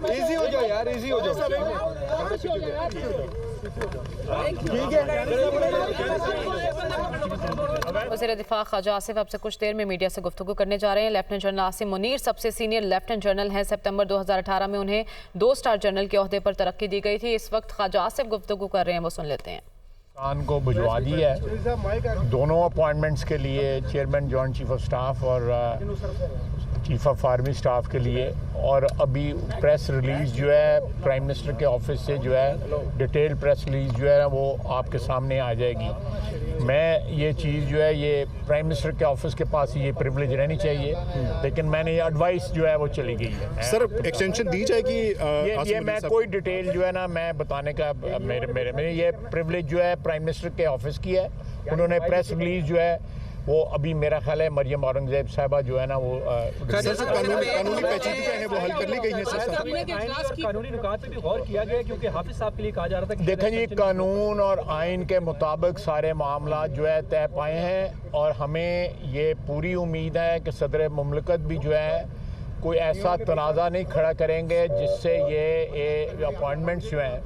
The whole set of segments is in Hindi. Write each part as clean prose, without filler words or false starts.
इजी हो जाओ यार, इजी हो जाओ। वज़ीर दिफा ख्वाजा आसिफ अब से कुछ देर में मीडिया से गुफ्तगू करने जा रहे हैं। लेफ्टिनेंट जनरल आसिम मुनीर सबसे सीनियर लेफ्टिनेंट जनरल हैं। सितंबर 2018 में उन्हें 2 स्टार जनरल के ओहदे पर तरक्की दी गई थी। इस वक्त ख्वाजा आसिफ गुफ्तगू कर रहे हैं, वो सुन लेते हैं। को भिजवा दी है दोनों अपॉइंटमेंट्स के लिए, chairman joint chief of staff और चीफ ऑफ आर्मी स्टाफ के लिए। और अभी प्रेस रिलीज़ जो है प्राइम मिनिस्टर के ऑफिस से जो है डिटेल प्रेस रिलीज़ जो है वो आपके सामने आ जाएगी। मैं ये चीज़ जो है ये प्राइम मिनिस्टर के ऑफिस के पास ये प्रिविलेज रहनी चाहिए, लेकिन मैंने ये एडवाइस जो है वो चली गई है। सर एक्सटेंशन दी जाएगी? ये मैं कोई डिटेल जो है ना मैं बताने का मेरे ये प्रिविलेज जो है प्राइम मिनिस्टर के ऑफिस की है। उन्होंने प्रेस रिलीज़ जो है वो अभी मेरा ख्याल है मरियम औरंगजेब साहिबा जो है ना वो कानूनी पेचीदगी है वो हल कर ली गई है। कानूनी नुकात पे भी गौर किया गया क्योंकि हाफिज साहब के लिए कहा जा रहा था। देखें जी, कानून और आइन के मुताबिक सारे मामला जो है तय पाए हैं और हमें ये पूरी उम्मीद है कि सदर मुमलिकत भी जो है कोई ऐसा तनाज़ा नहीं खड़ा करेंगे जिससे ये अपॉइंटमेंट्स जो हैं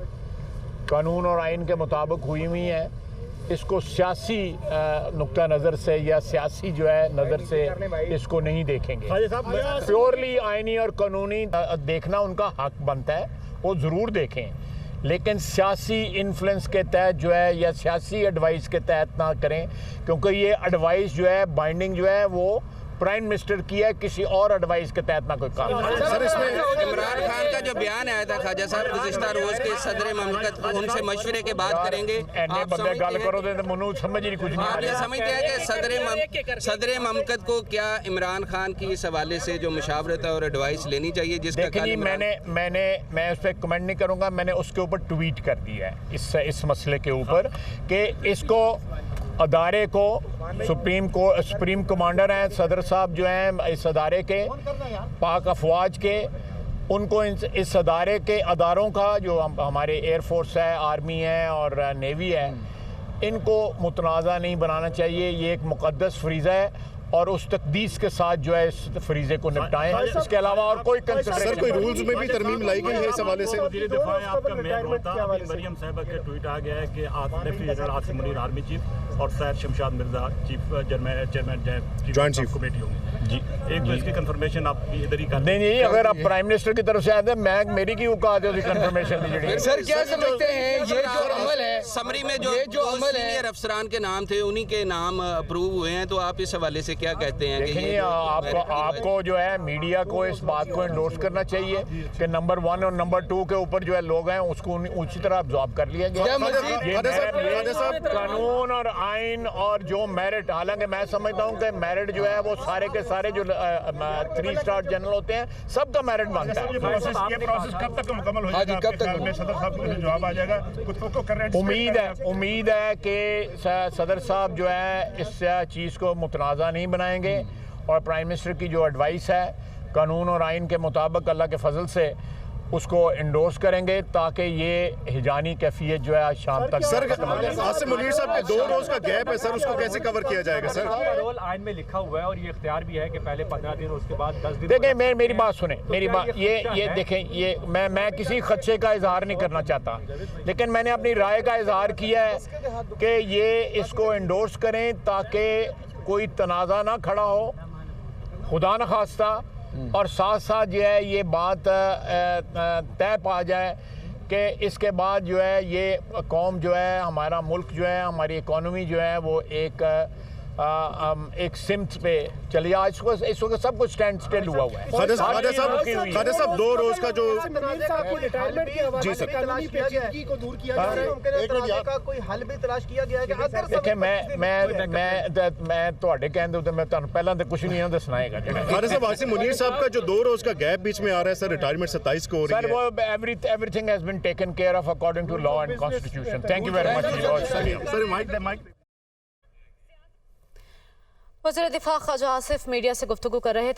कानून और आइन के मुताबिक हुई हुई हैं, इसको सियासी नुक्ता नज़र से या सियासी जो है नज़र से इसको नहीं देखेंगे। प्योरली आइनी और कानूनी देखना उनका हक बनता है, वो ज़रूर देखें, लेकिन सियासी इन्फ्लुएंस के तहत जो है या सियासी एडवाइस के तहत ना करें, क्योंकि ये एडवाइस जो है बाइंडिंग जो है वो प्राइम मिनिस्टर की है, किसी और एडवाइस के तहत ना कोई काम। सर इसमें इमरान खान का जो बयान आया था ख्वाजा साहब गुज़िश्ता रोज के सदर ममलकत उनसे मशवरे के बाद करेंगे, आप समझ ही कुछ नहीं। आप ये समझते हैं कि सदर ममलकत को क्या इमरान खान की इस हवाले से जो मुशावरत और एडवाइस लेनी चाहिए? जिसका मैं उस पर कमेंट नहीं करूँगा, मैंने उसके ऊपर ट्वीट कर दिया है इस मसले के ऊपर कि इसको अदारे को सुप्रीम कमांडर हैं सदर साहब जो हैं इस अदारे के, पाक अफवाज के, उनको इस अदारे के अदारों का जो हमारे एयरफोर्स है, आर्मी है और नेवी है, इनको मुतनाज़ा नहीं बनाना चाहिए। ये एक मुक़द्दस फरीज़ा है और उस तकदीस के साथ जो है इस फरीज़े को निपटाएं। इसके अलावा और कोई सर कोई रूल्स में भी तरमीम लाई गई है इस हवाले से? आपका मरियम साहिबा का ट्वीट आ गया है कि lieutenant general Asim Munir army chief और Syed Shamshad Mirza chief chairman joint chief committee होंगे जी। एक तो इसकी कंफर्मेशन आप इधर ही कर नहीं, अगर आप प्राइम मिनिस्टर की तरफ से आए थे मैं मेरी की औकात है कंफर्मेशन। सर क्या समझते हैं ये जो अमल है समरी में जो अमल है अफसरान के नाम थे उन्हीं के नाम अप्रूव हुए हैं, तो आप इस हवाले से क्या कहते हैं? देखिए आपको जो है मीडिया को इस बात को एंडोर्स करना चाहिए कि नंबर 1 और नंबर 2 के ऊपर जो है लोग हैं उसको उसी तरह अब्जॉर्ब कर लिया गया। कानून और आइन और जो मेरिट, हालांकि मैं समझता हूँ कि मेरिट जो है वो सारे के सारे जो 3 स्टार जनरल होते हैं सबका मेरिट बनता है। ये प्रोसेस कब तक मुकम्मल हो जाएगा? कब तक सदर साहब को जवाब आ जाएगा? कुछ कर रहे हैं। उम्मीद है कि सदर साहब जो है इस चीज़ को मुतनाज़ा नहीं बनाएंगे और प्राइम मिनिस्टर की जो एडवाइस है कानून और आइन के मुताबिक अल्लाह के फजल से उसको इंडोर्स करेंगे ताकि ये हिजानी कैफियत जो है आज शाम तक। सर आसिम मुनीर साहब के 2 रोज का गैप है सर, उसको कैसे कवर किया जाएगा? सर रोल आइन में लिखा हुआ है और ये इख्तियार भी है कि पहले 15 दिन उसके बाद 10 दिन। देखें मेरी बात सुने, मेरी बात ये देखें, ये मैं किसी खदशे का इजहार नहीं करना चाहता, लेकिन मैंने अपनी राय का इजहार किया है कि ये इसको इंडोर्स करें ताकि कोई तनाज़ा ना खड़ा हो, खुदा न खास्ता, और साथ साथ जो है ये बात तय पा जाए कि इसके बाद जो है ये कौम जो है, हमारा मुल्क जो है, हमारी इकॉनमी जो है वो एक सिम्त पे चली जाए। इस वक्त सब कुछ स्टैंड स्टिल हुआ है। ख्वाजा साहब 2 रोज का जो जी सर को दूर किया जा रहा है, कोई हल भी तलाश किया गया है? देखिए मैं ਤੁਹਾਡੇ ਕਹਿੰਦੇ ਉੱਤੇ ਮੈਂ ਤੁਹਾਨੂੰ ਪਹਿਲਾਂ ਤੇ ਕੁਝ ਨਹੀਂ ਇਹਨਾਂ ਦੱਸਣਾ ਹੈਗਾ। ख्वाजा साहब आसिम मुनीर साहब का जो 2 रोज का गैप बीच में आ रहा है सर, रिटायरमेंट 27 को हो रही है। सर वो everything has been taken care of according to law and constitution. Thank you very much. Sir mike वज़ीर दिफा ख्वाजा आसिफ मीडिया से गुफ्तगू कर रहे थे।